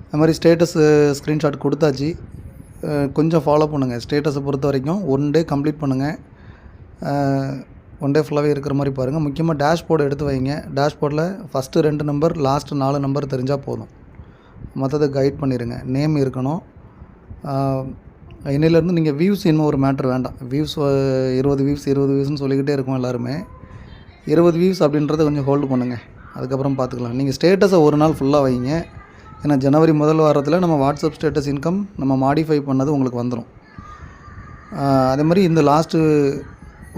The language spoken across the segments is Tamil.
அது மாதிரி ஸ்டேட்டஸு ஸ்க்ரீன்ஷாட் கொடுத்தாச்சு. கொஞ்சம் ஃபாலோ பண்ணுங்கள். ஸ்டேட்டஸை பொறுத்த வரைக்கும் 1 டே கம்ப்ளீட் பண்ணுங்கள். 1 டே ஃபுல்லாகவே இருக்கிற மாதிரி பாருங்கள். முக்கியமாக டேஷ்போர்டு எடுத்து வைங்க. டேஷ்போர்டில் ஃபஸ்ட்டு 2 நம்பர், லாஸ்ட்டு 4 நம்பர் தெரிஞ்சால் போதும். மற்றதை கைட் பண்ணிடுங்க. நேம் இருக்கணும். இன்னிலேருந்து நீங்கள் வியூஸ் இன்னும் ஒரு மேட்ரு வேண்டாம். வியூஸ் 20 வியூஸ்னு சொல்லிக்கிட்டே இருக்கும் எல்லாருமே. 20 வியூஸ் அப்படின்றத கொஞ்சம் ஹோல்டு பண்ணுங்கள். அதுக்கப்புறம் பார்த்துக்கலாம். நீங்கள் ஸ்டேட்டஸை ஒரு நாள் ஃபுல்லாக வைங்க. ஏன்னா ஜனவரி முதல் வாரத்தில் நம்ம வாட்ஸ்அப் ஸ்டேட்டஸ் இன்கம் நம்ம மாடிஃபை பண்ணது உங்களுக்கு வந்துடும். அதே மாதிரி இந்த லாஸ்ட்டு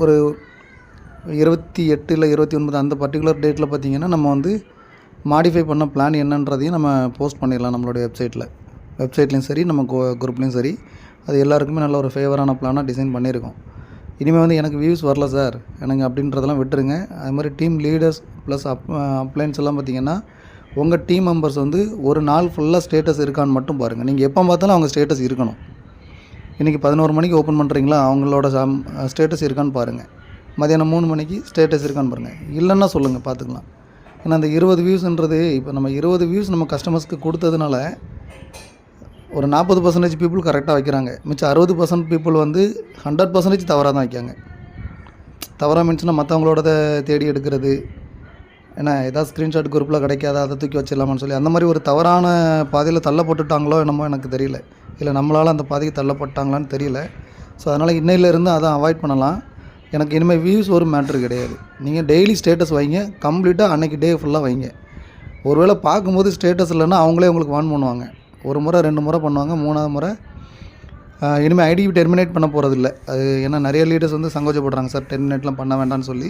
ஒரு 28 இல்லை 29 அந்த பர்டிகுலர் டேட்டில் பார்த்திங்கன்னா நம்ம வந்து மாடிஃபை பண்ண பிளான் என்னன்றதையும் நம்ம போஸ்ட் பண்ணிடலாம் நம்மளுடைய வெப்சைட்லேயும் சரி, நம்ம குரூப்லேயும் சரி. அது எல்லாருக்குமே நல்ல ஒரு ஃபேவரான பிளானாக டிசைன் பண்ணியிருக்கோம். இனிமேல் வந்து எனக்கு வியூஸ் வரல சார் எனக்கு அப்படின்றதெல்லாம் விட்டுருங்க. அது மாதிரி டீம் லீடர்ஸ் ப்ளஸ் அப்ளைன்ஸ் எல்லாம் பார்த்திங்கன்னா உங்கள் டீம் மெம்பர்ஸ் வந்து ஒரு நாள் ஃபுல்லாக ஸ்டேட்டஸ் இருக்கான்னு மட்டும் பாருங்கள். நீங்கள் எப்போ பார்த்தாலும் அவங்க ஸ்டேட்டஸ் இருக்கணும். இன்றைக்கி 11 மணிக்கு ஓப்பன் பண்ணுறீங்களா, அவங்களோட ஸ்டேட்டஸ் இருக்கான்னு பாருங்கள். மதியானம் 3 மணிக்கு ஸ்டேட்டஸ் இருக்கான்னு பாருங்கள். இல்லைன்னா சொல்லுங்கள், பார்த்துக்கலாம். ஏன்னா அந்த 20 வியூஸ்ன்றது இப்போ நம்ம 20 வியூஸ் நம்ம கஸ்டமர்ஸ்க்கு கொடுத்ததுனால ஒரு 40% பீப்புள் கரெக்டாக வைக்கிறாங்க. மிச்சம் 60% பீப்புள் வந்து 100% தவறாக தான் வைக்காங்க. தவறாக மீன்ஸ்னால் மற்றவங்களோட தேடி எடுக்கிறது, ஏன்னா ஏதாவது ஸ்க்ரீன்ஷாட் குரூப்பில் கிடைக்காத அதை தூக்கி வச்சிடலாமான்னு சொல்லி அந்த மாதிரி ஒரு தவறான பாதையில் தள்ளப்பட்டுட்டாங்களோ என்னமோ எனக்கு தெரியல. இல்லை நம்மளால் அந்த பாதைக்கு தள்ளப்பட்டாங்களான்னு தெரியல. ஸோ அதனால் இன்னையிலேருந்து அதை அவாய்ட் பண்ணலாம். எனக்கு இனிமேல் வியூஸ் ஒரு மேட்ரு கிடையாது. நீங்கள் டெய்லி ஸ்டேட்டஸ் வைங்க. கம்ப்ளீட்டாக அன்றைக்கி டே ஃபுல்லாக வைங்க. ஒருவேளை பார்க்கும்போது ஸ்டேட்டஸ் இல்லைன்னா அவங்களே உங்களுக்கு வார்ன் பண்ணுவாங்க. 1 முறை 2 முறை பண்ணுவாங்க. 3ஆவது முறை இனிமேல் ஐடி டெர்மினேட் பண்ண போகிறதில்ல. அது ஏன்னா நிறைய லீடர்ஸ் வந்து சங்கோச்சப்படுறாங்க, சார் டெர்மினேட்லாம் பண்ண வேண்டாம்னு சொல்லி.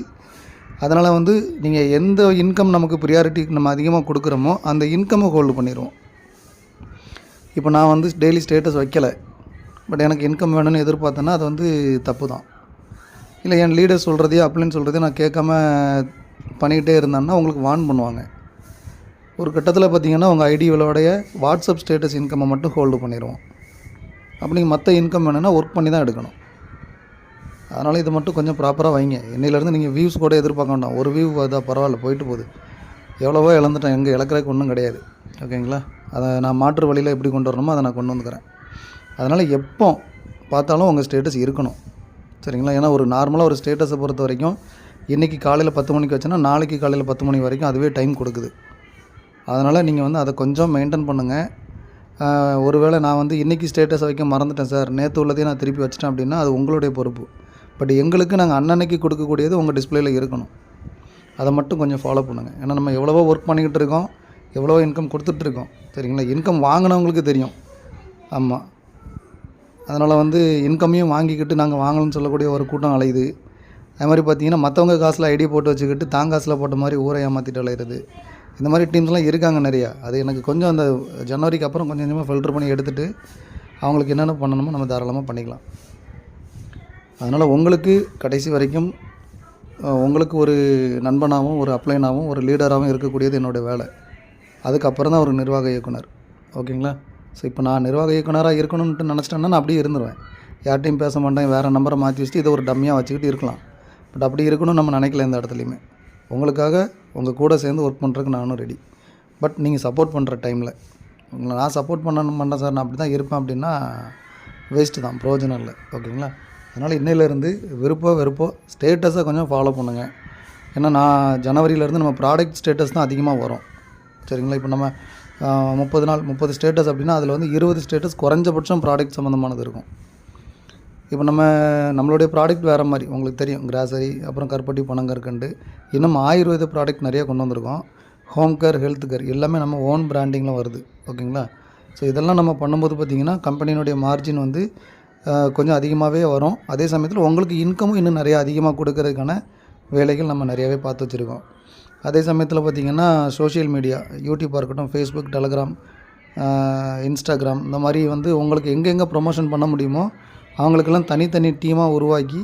அதனால் வந்து நீங்கள் எந்த இன்கம் நமக்கு ப்ரியாரிட்டி நம்ம அதிகமாக கொடுக்குறோமோ அந்த இன்கம்மை ஹோல்டு பண்ணிடுவோம். இப்போ நான் வந்து டெய்லி ஸ்டேட்டஸ் வைக்கலை, பட் எனக்கு இன்கம் வேணும்னு எதிர்பார்த்தேன்னா அது வந்து தப்பு தான். இல்லை என் லீடர் சொல்கிறதையோ அப்படின்னு சொல்கிறதையோ நான் கேட்காம பண்ணிக்கிட்டே இருந்தேன்னா உங்களுக்கு வார்ன் பண்ணுவாங்க. ஒரு கட்டத்தில் பார்த்திங்கன்னா உங்கள் ஐடியோடைய வாட்ஸ்அப் ஸ்டேட்டஸ் இன்கம்மை மட்டும் ஹோல்டு பண்ணிடுவோம். அப்படி மற்ற இன்கம் வேணும்னா ஒர்க் பண்ணி தான் எடுக்கணும். அதனால் இதை மட்டும் கொஞ்சம் ப்ராப்பராக வைங்க. இன்னிலேருந்து நீங்கள் வியூஸ் கூட எதிர்பார்க்க வேண்டாம். ஒரு வியூ அதான் பரவாயில்ல, போயிட்டு போகுது. எவ்வளவோ இழந்துட்டேன், எங்கே இழக்கிறதுக்கு ஒன்றும் கிடையாது. ஓகேங்களா? அதை நான் மாற்று வழியில் எப்படி கொண்டு வரணுமோ அதை நான் கொண்டு வந்துக்கிறேன். அதனால் எப்போ பார்த்தாலும் உங்கள் ஸ்டேட்டஸ் இருக்கணும். சரிங்களா? ஏன்னா ஒரு நார்மலாக ஒரு ஸ்டேட்டஸை பொறுத்த வரைக்கும் இன்றைக்கி காலையில் 10 மணிக்கு வச்சோன்னா நாளைக்கு காலையில் 10 மணி வரைக்கும் அதுவே டைம் கொடுக்குது. அதனால் நீங்கள் வந்து அதை கொஞ்சம் மெயின்டைன் பண்ணுங்கள். ஒருவேளை நான் வந்து இன்றைக்கி ஸ்டேட்டஸ் வைக்க மறந்துட்டேன் சார், நேற்று உள்ளதையும் நான் திருப்பி வச்சிட்டேன் அப்படின்னா அது உங்களுடைய பொறுப்பு. பட் எங்களுக்கு நாங்கள் அன்னன்னைக்கு கொடுக்கக்கூடியது உங்கள் டிஸ்பிளேயில் இருக்கணும். அதை மட்டும் கொஞ்சம் ஃபாலோ பண்ணுங்கள். ஏன்னா நம்ம எவ்வளவோ ஒர்க் பண்ணிக்கிட்டு இருக்கோம், எவ்வளவோ இன்கம் கொடுத்துட்ருக்கோம். சரிங்களா? இன்கம் வாங்கினவங்களுக்கு தெரியும். ஆமாம். அதனால் வந்து இன்கமையும் வாங்கிக்கிட்டு நாங்கள் வாங்கணும்னு சொல்லக்கூடிய ஒரு கூட்டம் அலையுது. அது மாதிரி பார்த்திங்கன்னா மற்றவங்க காசில் ஐடி போட்டு வச்சுக்கிட்டு தாங்க காசில் போட்ட மாதிரி ஊரை ஏமாற்றிட்டு அலையிறது, இந்த மாதிரி டீம்ஸ்லாம் இருக்காங்க நிறையா. அது எனக்கு கொஞ்சம் அந்த ஜனவரிக்கு அப்புறம் கொஞ்சம் கொஞ்சமாக ஃபில்டர் பண்ணி எடுத்துகிட்டு அவங்களுக்கு என்னென்ன பண்ணணுமோ நம்ம தாராளமாக பண்ணிக்கலாம். அதனால் உங்களுக்கு கடைசி வரைக்கும் உங்களுக்கு ஒரு நண்பனாகவும் ஒரு அப்ளைனாகவும் ஒரு லீடராகவும் இருக்கக்கூடியது என்னோடய வேலை. அதுக்கப்புறம் தான் ஒரு நிர்வாக இயக்குனர். ஓகேங்களா? ஸோ இப்போ நான் நிர்வாக இயக்குனராக இருக்கணும்ன்ட்டு நினச்சிட்டேன்னா நான் அப்படியே இருந்துருவேன். யார்ட்டையும் பேச மாட்டேன், வேறு நம்பரை மாற்றி வச்சுட்டு இதை ஒரு டம்மியாக வச்சுக்கிட்டு இருக்கலாம். பட் அப்படி இருக்கணும்னு நம்ம நினைக்கல எந்த இடத்துலையுமே. உங்களுக்காக உங்கள் கூட சேர்ந்து ஒர்க் பண்ணுறதுக்கு நானும் ரெடி. பட் நீங்கள் சப்போர்ட் பண்ணுற டைமில் உங்களை நான் சப்போர்ட் பண்ணேன் சார், நான் அப்படி தான் இருப்பேன் அப்படின்னா வேஸ்ட்டு தான், பிரயோஜனம் இல்லை. ஓகேங்களா? அதனால் இன்னையிலேருந்து வெறுப்போ ஸ்டேட்டஸை கொஞ்சம் ஃபாலோ பண்ணுங்கள். ஏன்னா நான் ஜனவரியிலேருந்து நம்ம ப்ராடக்ட் ஸ்டேட்டஸ் தான் அதிகமாக வரும். சரிங்களா? இப்போ நம்ம 30 ஸ்டேட்டஸ் அப்படின்னா அதில் வந்து 20 ஸ்டேட்டஸ் குறைஞ்சபட்சம் ப்ராடக்ட் சம்மந்தமானது இருக்கும். இப்போ நம்மளுடைய ப்ராடக்ட் வேறு மாதிரி உங்களுக்கு தெரியும். கிராசரி, அப்புறம் கருப்பட்டி, பனங்கற்கண்டு, இன்னும் ஆயுர்வேத ப்ராடக்ட் நிறையா கொண்டு வந்திருக்கோம். ஹோம் கேர், ஹெல்த் கேர் எல்லாமே நம்ம ஓன் பிராண்டிங்கில் வருது. ஓகேங்களா? ஸோ இதெல்லாம் நம்ம பண்ணும்போது பார்த்திங்கன்னா கம்பெனியினுடைய மார்ஜின் வந்து கொஞ்சம் அதிகமாகவே வரும். அதே சமயத்தில் உங்களுக்கு இன்கமும் இன்னும் நிறையா அதிகமாக கொடுக்கறதுக்கான வேலைகள் நம்ம நிறையாவே பார்த்து வச்சுருக்கோம். அதே சமயத்தில் பார்த்திங்கன்னா சோஷியல் மீடியா, யூடியூப்பாக இருக்கட்டும், ஃபேஸ்புக், டெலகிராம், இன்ஸ்டாகிராம், இந்த மாதிரி வந்து உங்களுக்கு எங்கெங்கே ப்ரொமோஷன் பண்ண முடியுமோ அவங்களுக்கெல்லாம் தனித்தனி டீமாக உருவாக்கி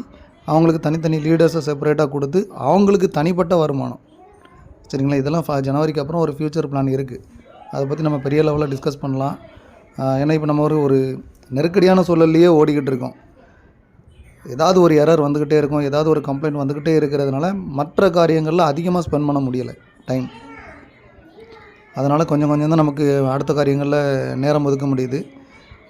அவங்களுக்கு தனித்தனி லீடர்ஸை செப்பரேட்டாக கொடுத்து அவங்களுக்கு தனிப்பட்ட வருமானம். சரிங்களா? இதெல்லாம் ஜனவரிக்கு அப்புறம் ஒரு ஃப்யூச்சர் பிளான் இருக்குது. அதை பற்றி நம்ம பெரிய லெவலில் டிஸ்கஸ் பண்ணலாம். ஏன்னா இப்போ நம்ம ஒரு நெருக்கடியான சூழல்லையே ஓடிக்கிட்டு இருக்கோம். ஏதாவது ஒரு எரர் வந்துக்கிட்டே இருக்கும், ஏதாவது ஒரு கம்ப்ளைண்ட் வந்துக்கிட்டே இருக்கிறதுனால மற்ற காரியங்களில் அதிகமாக ஸ்பெண்ட் பண்ண முடியலை டைம். அதனால் கொஞ்சம் கொஞ்சம் தான் நமக்கு அடுத்த காரியங்களில் நேரம் ஒதுக்க முடியுது.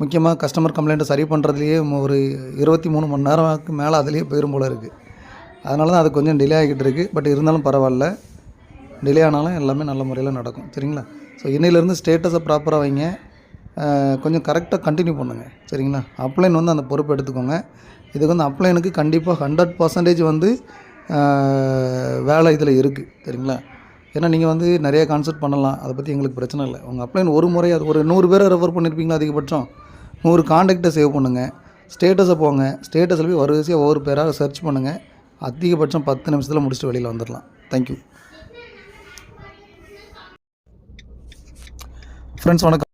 முக்கியமாக கஸ்டமர் கம்ப்ளைண்ட்டை சரி பண்ணுறதுலையே ஒரு 23 மணி நேரத்துக்கு மேலே அதிலேயே போயிடும் போல இருக்குது. அதனால தான் அது கொஞ்சம் டிலே ஆகிக்கிட்டு இருக்குது. பட் இருந்தாலும் பரவாயில்ல, டிலே ஆனாலும் எல்லாமே நல்ல முறையில் நடக்கும். சரிங்களா? ஸோ இன்னையிலேருந்து ஸ்டேட்டஸை ப்ராப்பராக வைங்க. கொஞ்சம் கரெக்டாக கண்டினியூ பண்ணுங்கள். சரிங்களா? அப்ளைன் வந்து அந்த பொறுப்பு எடுத்துக்கோங்க. இதுக்கு வந்து அப்ளைனுக்கு கண்டிப்பாக 100% வந்து வேலை இதில் இருக்குது. சரிங்களா? ஏன்னா நீங்கள் வந்து நிறைய கான்செப்ட் பண்ணலாம், அதை பற்றி எங்களுக்கு பிரச்சனை இல்லை. உங்கள் அப்ளைன் ஒரு முறை அது ஒரு 100 பேரை ரெஃபர் பண்ணியிருப்பீங்களா? அதிகபட்சம் 100 காண்டாக்டை சேவ் பண்ணுங்கள். ஸ்டேட்டஸை போங்க, ஸ்டேட்டஸில் போய் வரிசையாக ஒவ்வொரு பேராக சர்ச் பண்ணுங்கள். அதிகபட்சம் 10 நிமிஷத்தில் முடிச்சுட்டு வெளியில் வந்துடலாம். Thank you friends. வணக்கம்.